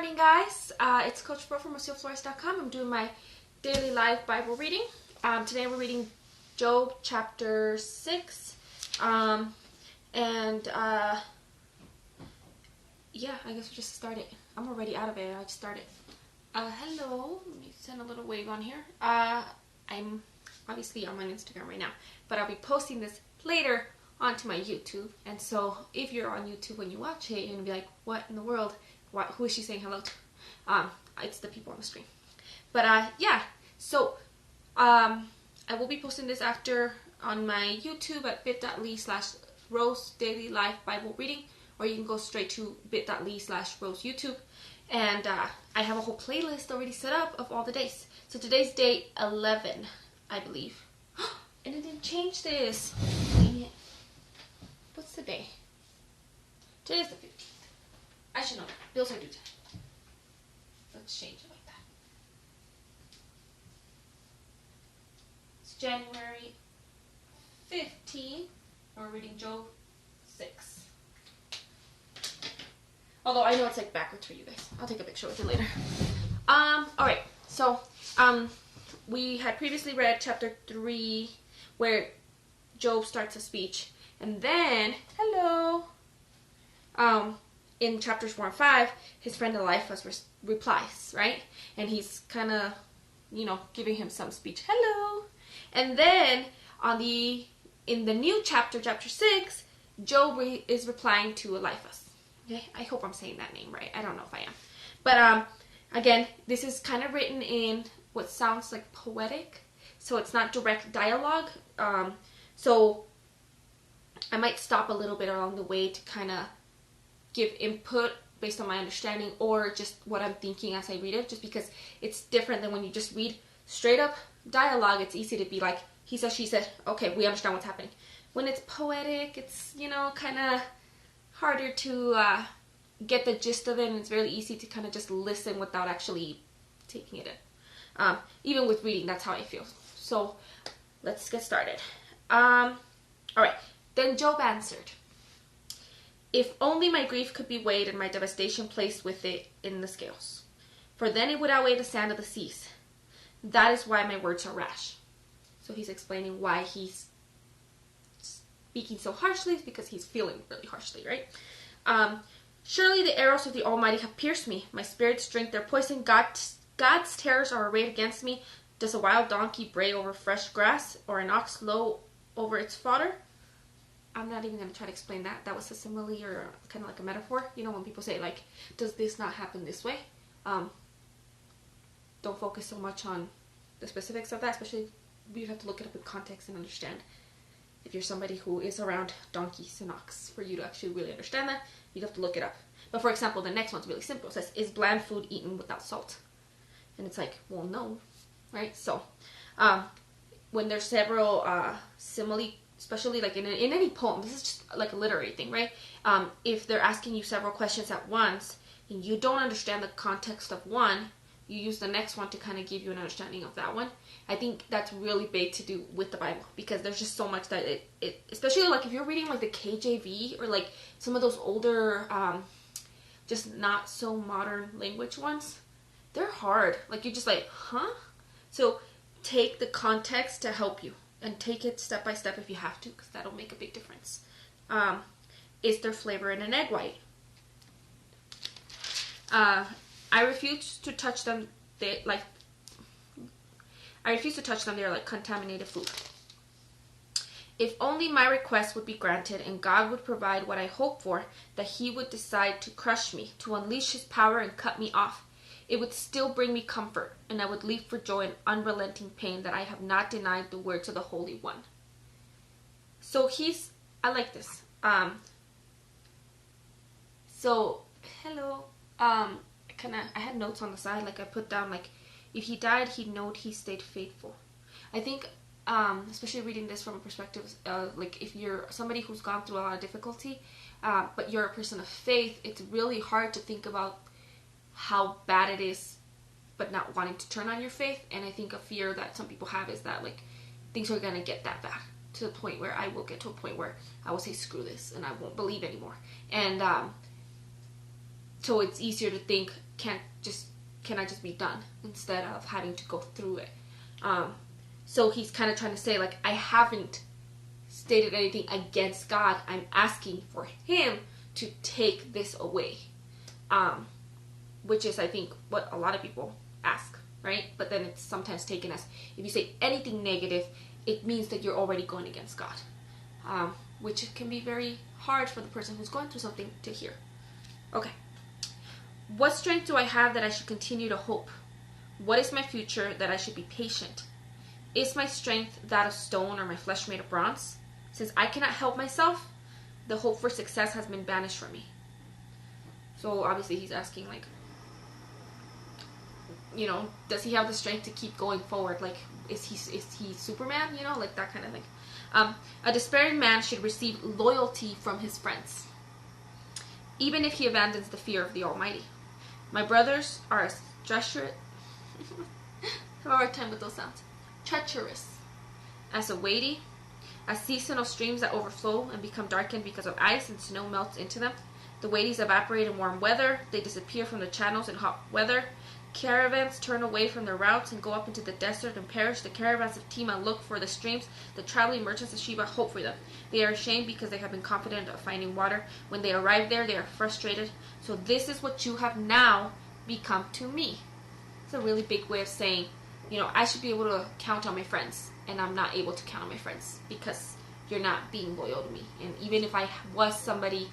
morning, guys. It's Coach Bro from RocioFlores.com. I'm doing my daily live Bible reading. Today we're reading Job chapter 6. Yeah, I guess we'll just start it. I'm already out of it. I just started. Hello. Let me send a little wave on here. I'm obviously on my Instagram right now, but I'll be posting this later onto my YouTube. And so if you're on YouTube when you watch it, you're going to be like, what in the world? Who is she saying hello to? It's the people on the screen. But yeah, so I will be posting this after on my YouTube at bit.ly/Rose Daily Life Bible Reading, or you can go straight to bit.ly/Rose YouTube. And I have a whole playlist already set up of all the days. So today's day 11, I believe. And it didn't change this. Dang it. What's the day? Today's the 15th. I should know that. Bills are due today. Let's change it like that. It's January 15th. We're reading Job 6. Although I know it's like backwards for you guys. I'll take a picture with it later. Alright. So, we had previously read chapter 3 where Job starts a speech. And then, hello, in chapters 4 and 5, his friend Eliphaz replies, right? And he's kind of, giving him some speech. Hello. And then in the new chapter 6, Job is replying to Eliphaz. Okay? I hope I'm saying that name right. I don't know if I am. But again, this is kind of written in what sounds like poetic. So it's not direct dialogue. So I might stop a little bit along the way to kind of give input based on my understanding or just what I'm thinking as I read it, just because it's different than when you just read straight up dialogue. It's easy to be like, he said, she said, okay, we understand what's happening. When it's poetic, it's, kind of harder to get the gist of it, and it's very easy to kind of just listen without actually taking it in. Even with reading, that's how I feel. So let's get started. Alright. Then Job answered, "If only my grief could be weighed and my devastation placed with it in the scales, for then it would outweigh the sand of the seas. That is why my words are rash." So he's explaining why he's speaking so harshly, because he's feeling really harshly, right? "Surely the arrows of the Almighty have pierced me. My spirits drink their poison. God's terrors are arrayed against me. Does a wild donkey bray over fresh grass, or an ox low over its fodder?" I'm not even going to try to explain that. That was a simile or kind of like a metaphor. When people say, like, does this not happen this way? Don't focus so much on the specifics of that, especially you have to look it up in context and understand. If you're somebody who is around donkeys and ox, for you to actually really understand that, you have to look it up. But for example, the next one's really simple. It says, "Is bland food eaten without salt?" And it's like, well, no, right? So, when there's several simile, especially like in any poem, this is just like a literary thing, right? If they're asking you several questions at once and you don't understand the context of one, you use the next one to kind of give you an understanding of that one. I think that's really big to do with the Bible, because there's just so much that it especially like if you're reading like the KJV or like some of those older, just not so modern language ones, they're hard. Like you're just like, huh? So take the context to help you. And take it step by step if you have to, because that'll make a big difference. Is there flavor in an egg white? I refuse to touch them. They're like contaminated food. If only my request would be granted and God would provide what I hope for, that he would decide to crush me, to unleash his power and cut me off. It would still bring me comfort, and I would leap for joy in unrelenting pain that I have not denied the words of the Holy One. So I like this. So, hello. I had notes on the side, like I put down, like, if he died, he'd know he stayed faithful. I think, especially reading this from a perspective, like if you're somebody who's gone through a lot of difficulty, but you're a person of faith, it's really hard to think about how bad it is, but not wanting to turn on your faith. And I think a fear that some people have is that like things are gonna get that bad, to the point where I will get to a point where I will say screw this and I won't believe anymore. And so it's easier to think can I just be done instead of having to go through it. So he's kind of trying to say, like, I haven't stated anything against God. I'm asking for him to take this away. Which is, I think, what a lot of people ask, right? But then it's sometimes taken as, if you say anything negative, it means that you're already going against God. Which can be very hard for the person who's going through something to hear. Okay. What strength do I have that I should continue to hope? What is my future that I should be patient? Is my strength that of stone or my flesh made of bronze? Since I cannot help myself, the hope for success has been banished from me. So obviously he's asking, like, you know, does he have the strength to keep going forward? Like, is he Superman? You know, like that kind of thing. A despairing man should receive loyalty from his friends, even if he abandons the fear of the Almighty. My brothers are as treacherous. I have a hard time with those sounds. Treacherous as a weighty, as seasonal streams that overflow and become darkened because of ice and snow melts into them. The weighties evaporate in warm weather. They disappear from the channels in hot weather. Caravans turn away from their routes and go up into the desert and perish. The caravans of Tema look for the streams. The traveling merchants of Sheba hope for them. They are ashamed because they have been confident of finding water. When they arrive there, they are frustrated. So this is what you have now become to me. It's a really big way of saying, you know, I should be able to count on my friends, and I'm not able to count on my friends because you're not being loyal to me. And even if I was somebody,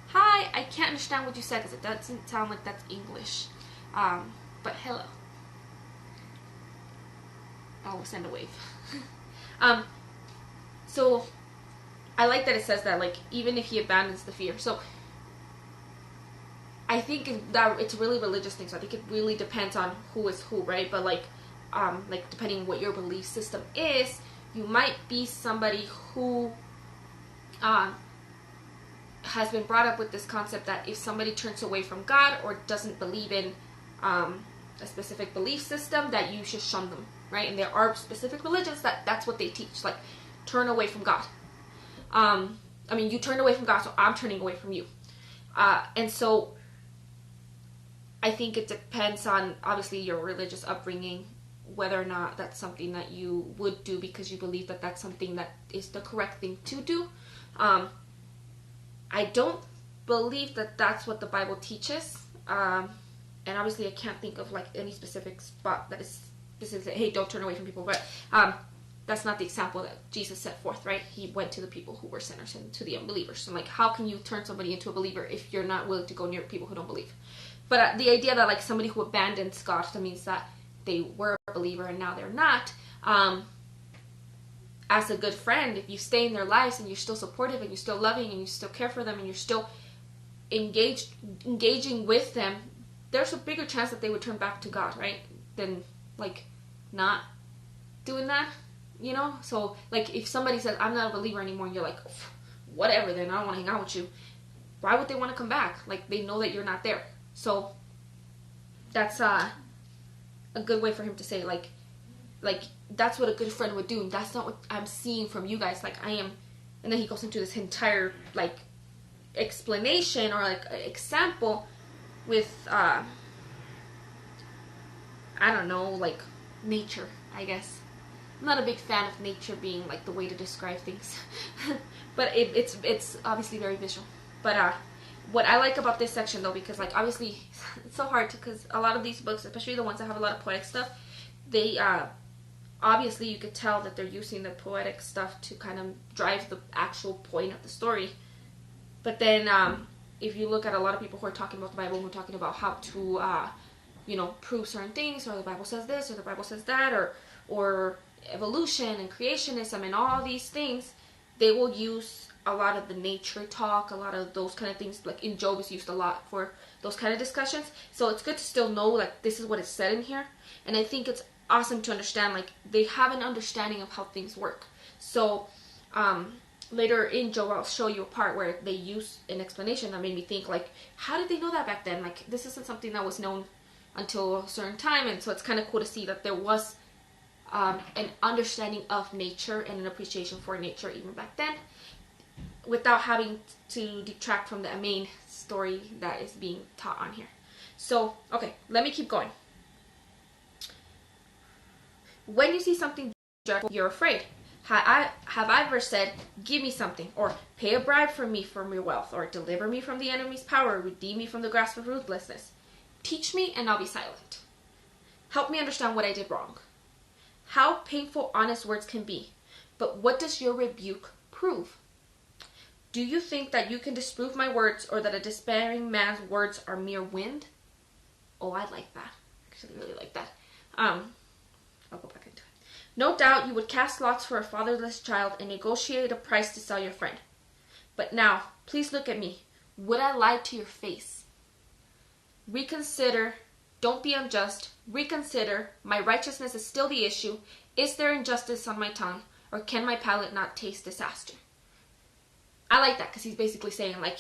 hi, I can't understand what you said because it doesn't sound like that's English. But hello. I'll send a wave. So I like that it says that, like, even if he abandons the fear. So I think that it's a really religious thing. So I think it really depends on who is who, right? But like depending on what your belief system is, you might be somebody who has been brought up with this concept that if somebody turns away from God or doesn't believe in a specific belief system, that you should shun them, right? And there are specific religions that's what they teach, like, turn away from God. I mean, you turned away from God, so I'm turning away from you. And so I think it depends on, obviously, your religious upbringing, whether or not that's something that you would do because you believe that that's something that is the correct thing to do. I don't believe that that's what the Bible teaches. And obviously I can't think of, like, any specific spot that is specific, hey, don't turn away from people. But that's not the example that Jesus set forth, right? He went to the people who were sinners and to the unbelievers. And, like, how can you turn somebody into a believer if you're not willing to go near people who don't believe? But the idea that, like, somebody who abandons God, that means that they were a believer and now they're not. As a good friend, if you stay in their lives and you're still supportive and you're still loving and you still care for them and you're still engaging with them, there's a bigger chance that they would turn back to God, right? Than, like, not doing that, you know? So, like, if somebody says, I'm not a believer anymore, and you're like, whatever, then I don't want to hang out with you. Why would they want to come back? Like, they know that you're not there. So, that's a good way for him to say, like, that's what a good friend would do. And that's not what I'm seeing from you guys. Like, I am, and then he goes into this entire, like, explanation or, like, example with, I don't know, like, nature, I guess. I'm not a big fan of nature being, like, the way to describe things. But it's obviously very visual. But what I like about this section, though, because, like, obviously it's so hard to, because a lot of these books, especially the ones that have a lot of poetic stuff, they obviously you could tell that they're using the poetic stuff to kind of drive the actual point of the story. But then if you look at a lot of people who are talking about the Bible, who are talking about how to prove certain things, or the Bible says this or the Bible says that, or evolution and creationism and all these things, they will use a lot of the nature talk, a lot of those kind of things. Like in Job is used a lot for those kind of discussions. So it's good to still know, like, this is what is said in here. And I think it's awesome to understand, like, they have an understanding of how things work. So later in Job, I'll show you a part where they use an explanation that made me think, like, how did they know that back then? Like, this isn't something that was known until a certain time. And so it's kind of cool to see that there was an understanding of nature and an appreciation for nature even back then, without having to detract from the main story that is being taught on here. So, okay, let me keep going. When you see something dreadful, you're afraid. Have I ever said, give me something, or pay a bribe for me from your wealth, or deliver me from the enemy's power, or redeem me from the grasp of ruthlessness? Teach me and I'll be silent. Help me understand what I did wrong. How painful honest words can be. But what does your rebuke prove? Do you think that you can disprove my words, or that a despairing man's words are mere wind? Oh, I like that. Actually, really like that. I'll go back into it. No doubt you would cast lots for a fatherless child and negotiate a price to sell your friend. But now, please look at me. Would I lie to your face? Reconsider. Don't be unjust. Reconsider. My righteousness is still the issue. Is there injustice on my tongue, or can my palate not taste disaster? I like that because he's basically saying, like,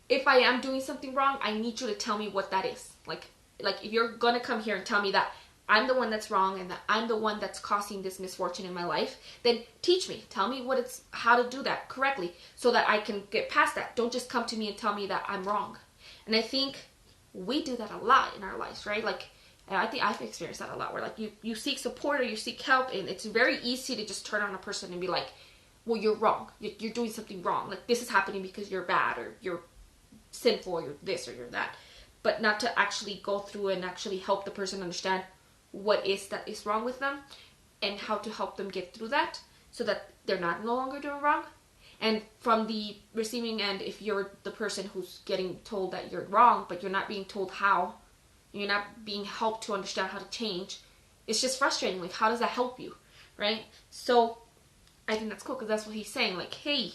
if I am doing something wrong, I need you to tell me what that is. Like if you're gonna come here and tell me that I'm the one that's wrong and that I'm the one that's causing this misfortune in my life, then teach me. Tell me how to do that correctly so that I can get past that. Don't just come to me and tell me that I'm wrong. And I think we do that a lot in our lives, right? And I think I've experienced that a lot, where you seek support or you seek help, and it's very easy to just turn on a person and be like, well, you're wrong. You're doing something wrong. Like, this is happening because you're bad, or you're sinful, or you're this, or you're that. But not to actually go through and actually help the person understand what is wrong with them, and how to help them get through that so that they're no longer doing wrong. And from the receiving end, if you're the person who's getting told that you're wrong, but you're not being told how, you're not being helped to understand how to change, it's just frustrating. Like, how does that help you, right? So I think that's cool, because that's what he's saying. Like, hey,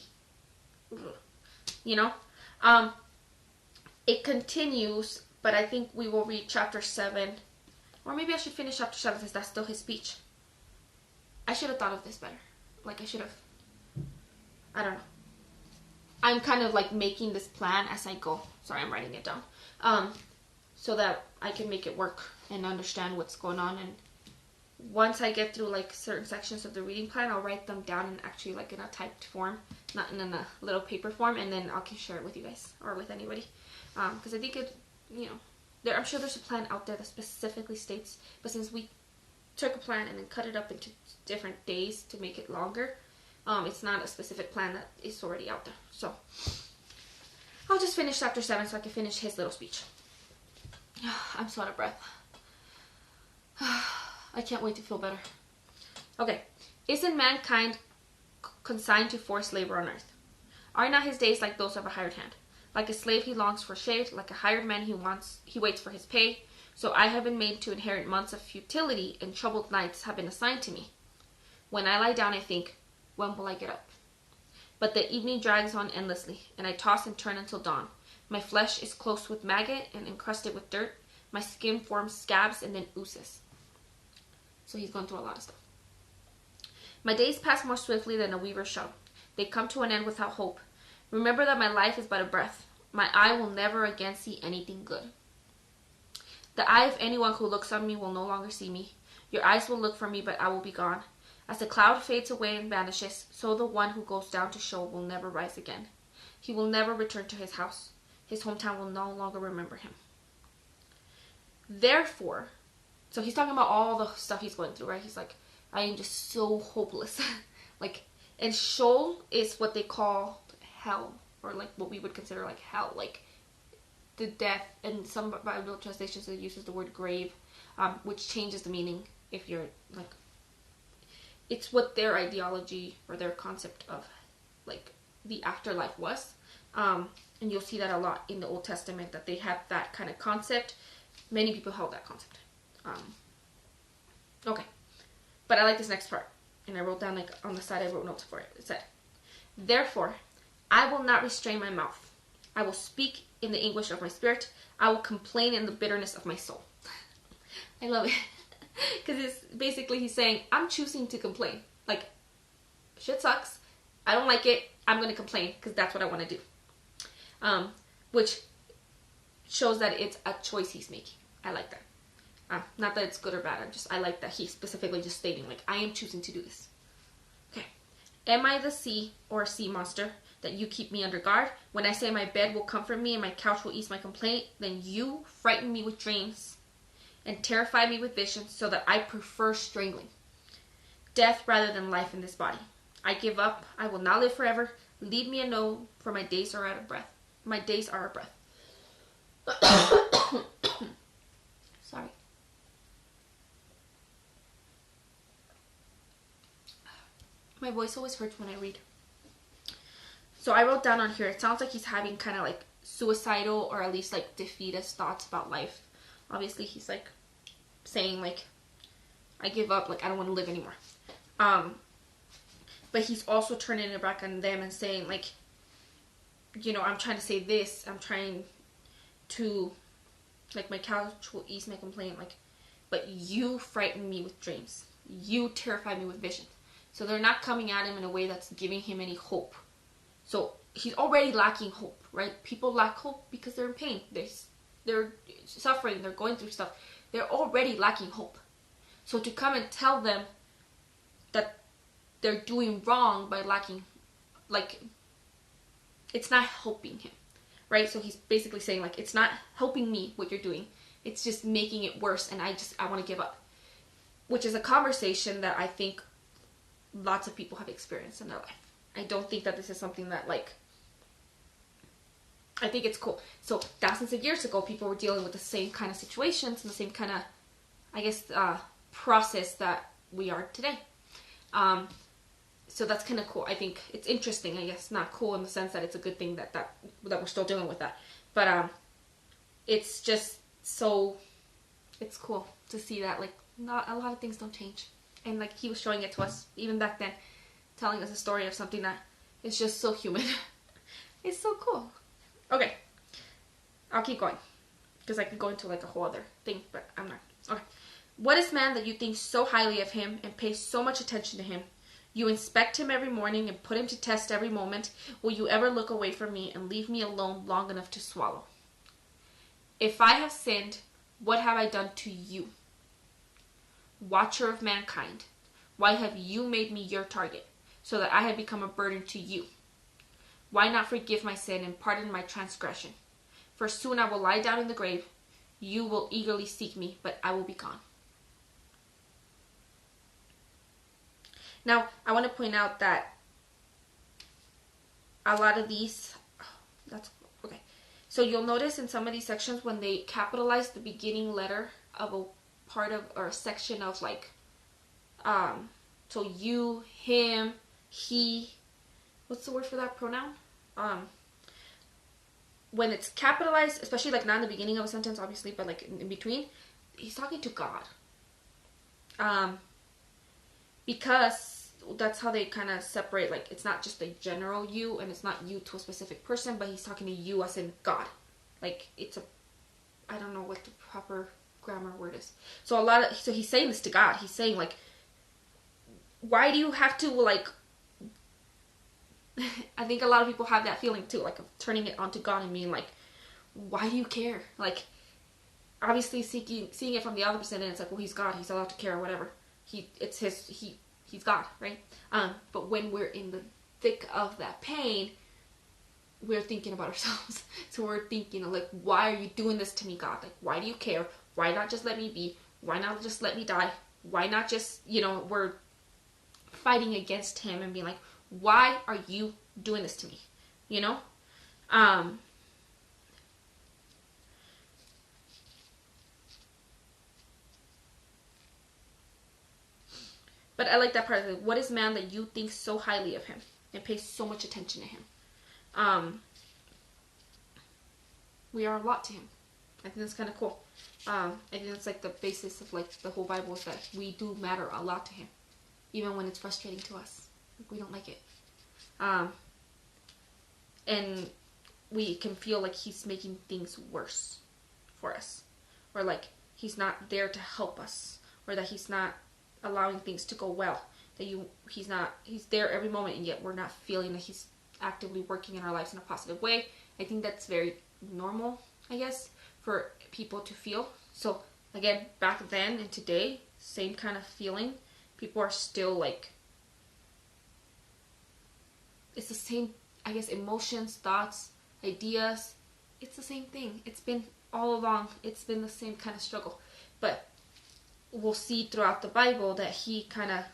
it continues, but I think we will read chapter 7. Or maybe I should finish chapter 7 since that's still his speech. I should have thought of this better. I don't know. I'm kind of making this plan as I go. Sorry, I'm writing it down. So that I can make it work and understand what's going on. And once I get through certain sections of the reading plan, I'll write them down and actually in a typed form, not in a little paper form, and then I can share it with you guys or with anybody. Because I think I'm sure there's a plan out there that specifically states, but since we took a plan and then cut it up into different days to make it longer, it's not a specific plan that is already out there. So I'll just finish chapter 7 so I can finish his little speech. I'm so out of breath. I can't wait to feel better. Okay. Isn't mankind consigned to forced labor on earth? Are not his days like those of a hired hand? Like a slave he longs for shade, like a hired man he waits for his pay. So I have been made to inherit months of futility, and troubled nights have been assigned to me. When I lie down, I think, when will I get up? But the evening drags on endlessly, and I toss and turn until dawn. My flesh is close with maggot and encrusted with dirt. My skin forms scabs and then oozes. So he's going through a lot of stuff. My days pass more swiftly than a weaver's shuttle. They come to an end without hope. Remember that my life is but a breath. My eye will never again see anything good. The eye of anyone who looks on me will no longer see me. Your eyes will look for me, but I will be gone. As the cloud fades away and vanishes, so the one who goes down to Sheol will never rise again. He will never return to his house. His hometown will no longer remember him. Therefore, so he's talking about all the stuff he's going through, right? He's like, I am just so hopeless. And Sheol is what they call hell, or what we would consider hell, the death. And some Bible translations it uses the word grave, which changes the meaning if you're it's what their ideology or their concept of the afterlife was. And you'll see that a lot in the Old Testament, that they have that kind of concept. Many people held that concept. Okay. But I like this next part. And I wrote down on the side, I wrote notes for it. It said, therefore, I will not restrain my mouth. I will speak in the anguish of my spirit. I will complain in the bitterness of my soul. I love it. Because it's basically he's saying, I'm choosing to complain. Shit sucks. I don't like it. I'm going to complain because that's what I want to do. Which shows that it's a choice he's making. I like that. Not that it's good or bad. I like that he's specifically just stating, I am choosing to do this. Okay. Am I the sea or a sea monster? that you keep me under guard. When I say my bed will comfort me and my couch will ease my complaint, then you frighten me with dreams and terrify me with visions, so that I prefer strangling. Death rather than life in this body. I give up. I will not live forever. Leave me alone, for my days are out of breath. My days are a breath. Sorry. My voice always hurts when I read. So I wrote down on here, it sounds like he's having kind of like suicidal or at least like defeatist thoughts about life. Obviously he's like saying like, I give up, like I don't want to live anymore. But he's also turning it back on them and saying like, you know, I'm trying to say this, I'm trying to, like my couch will ease my complaint, like, but you frighten me with dreams. You terrify me with visions. So they're not coming at him in a way that's giving him any hope. So he's already lacking hope, right? People lack hope because they're in pain. They're suffering. They're going through stuff. They're already lacking hope. So to come and tell them that they're doing wrong by lacking, like, it's not helping him, right? So he's basically saying, like, it's not helping me what you're doing. It's just making it worse, and I want to give up. Which is a conversation that I think lots of people have experienced in their life. I don't think that this is something that, like, I think it's cool. So thousands of years ago, people were dealing with the same kind of situations and the same kind of, I guess, process that we are today. So that's kind of cool. I think it's interesting, I guess. Not cool in the sense that it's a good thing that we're still dealing with that. But it's just so, it's cool to see that, like, not a lot of things don't change. And, like, he was showing it to us even back then, telling us a story of something that is just so human. It's so cool. Okay. I'll keep going. Because I could go into, like, a whole other thing, but I'm not. Okay. What is man that you think so highly of him and pay so much attention to him? You inspect him every morning and put him to test every moment. Will you ever look away from me and leave me alone long enough to swallow? If I have sinned, what have I done to you? Watcher of mankind, why have you made me your target, so that I have become a burden to you? Why not forgive my sin and pardon my transgression? For soon I will lie down in the grave. You will eagerly seek me, but I will be gone. Now, I want to point out that a lot of these, that's okay. So you'll notice in some of these sections when they capitalize the beginning letter of a part of, or a section of, like, so you, him, he, what's the word for that pronoun? When it's capitalized, especially like not in the beginning of a sentence, obviously, but like in between, he's talking to God. Because that's how they kind of separate, like, it's not just a general you, and it's not you to a specific person, but he's talking to you as in God. Like, it's a, I don't know what the proper grammar word is. So so he's saying this to God. He's saying, like, why do you have to, like, I think a lot of people have that feeling too, like, of turning it onto God and being like, why do you care? Like, obviously seeing it from the opposite end, it's like, well, he's God, he's allowed to care or whatever. He's God, right? But when we're in the thick of that pain, we're thinking about ourselves. So we're thinking, like, why are you doing this to me, God? Like, why do you care? Why not just let me be? Why not just let me die? Why not just, we're fighting against him and being like, why are you doing this to me? But I like that part of it. What is man that you think so highly of him and pay so much attention to him? We are a lot to him. I think that's kind of cool. I think that's like the basis of, like, the whole Bible, is that we do matter a lot to him, even when it's frustrating to us. Like, we don't like it. And we can feel like he's making things worse for us, or like he's not there to help us, or that he's not allowing things to go well, that he's there every moment, and yet we're not feeling that he's actively working in our lives in a positive way. I think that's very normal, I guess, for people to feel. So again, back then and today, same kind of feeling. People are still, like, it's the same I guess, emotions, thoughts, ideas. It's the same thing. It's been all along. It's been the same kind of struggle. But we'll see throughout the Bible that he kind of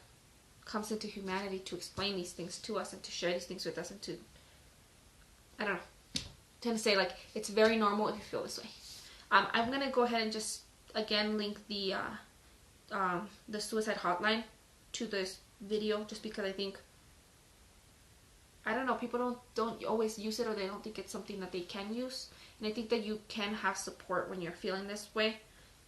comes into humanity to explain these things to us and to share these things with us and to, I don't know, tend to say, like, it's very normal if you feel this way. I'm going to go ahead and just, again, link the suicide hotline to this video, just because I think, I don't know, people don't always use it, or they don't think it's something that they can use. And I think that you can have support when you're feeling this way.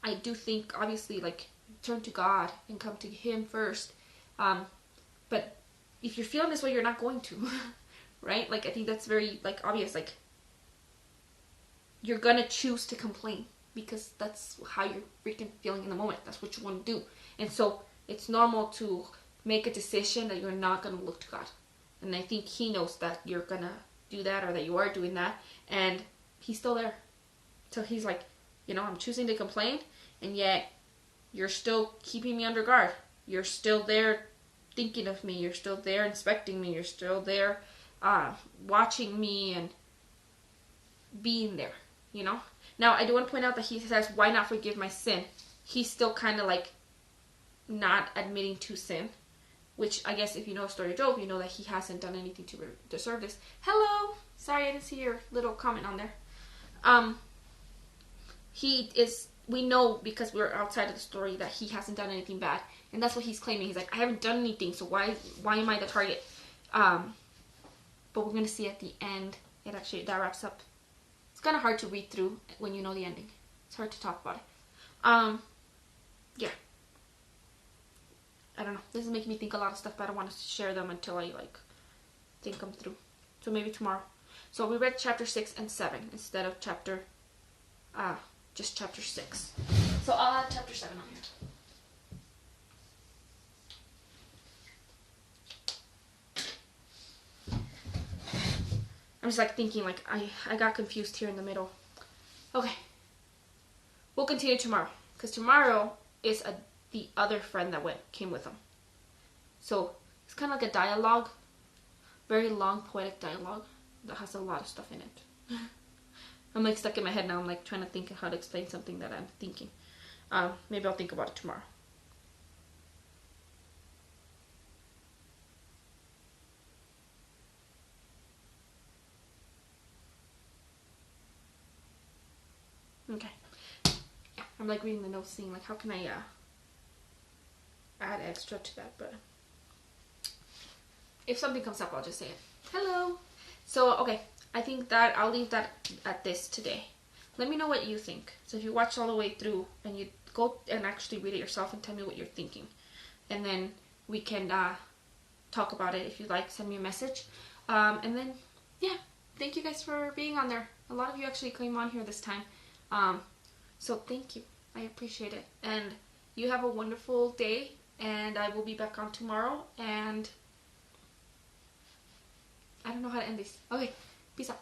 I do think, obviously, like, turn to God and come to Him first. But if you're feeling this way, you're not going to, right? Like, I think that's very, like, obvious. Like, you're gonna choose to complain because that's how you're freaking feeling in the moment. That's what you want to do. And so it's normal to make a decision that you're not gonna look to God. And I think He knows that you're gonna do that, or that you are doing that, and He's still there. So He's like, you know, I'm choosing to complain, and yet you're still keeping me under guard. You're still there thinking of me. You're still there inspecting me. You're still there watching me and being there, you know? Now, I do want to point out that He says, why not forgive my sin? He's still kind of like not admitting to sin, which I guess if you know the story of Job, you know that he hasn't done anything to deserve this. Hello! Sorry, I didn't see your little comment on there. We know, because we're outside of the story, that he hasn't done anything bad. And that's what he's claiming. He's like, I haven't done anything, so why am I the target? But we're going to see at the end, that wraps up. It's kind of hard to read through when you know the ending. It's hard to talk about it. Yeah. I don't know. This is making me think a lot of stuff, but I don't want to share them until I, like, think them through. So maybe tomorrow. So we read chapter 6 and 7 instead of just chapter 6. So I'll add chapter 7 on here. I'm just like thinking, like, I got confused here in the middle. Okay. We'll continue tomorrow. Because tomorrow is the other friend that came with him. So it's kind of like a dialogue. Very long poetic dialogue that has a lot of stuff in it. I'm like stuck in my head now. I'm like trying to think of how to explain something that I'm thinking. Maybe I'll think about it tomorrow. Okay. Yeah, I'm like reading the notes, seeing like how can I add extra to that, but if something comes up, I'll just say it. Hello. So, okay, I think that I'll leave that at this today. Let me know what you think. So if you watch all the way through and you go and actually read it yourself and tell me what you're thinking. And then we can talk about it. If you'd like, send me a message. And then, yeah, thank you guys for being on there. A lot of you actually came on here this time. So thank you. I appreciate it. And you have a wonderful day. And I will be back on tomorrow. And I don't know how to end this. Okay, peace out.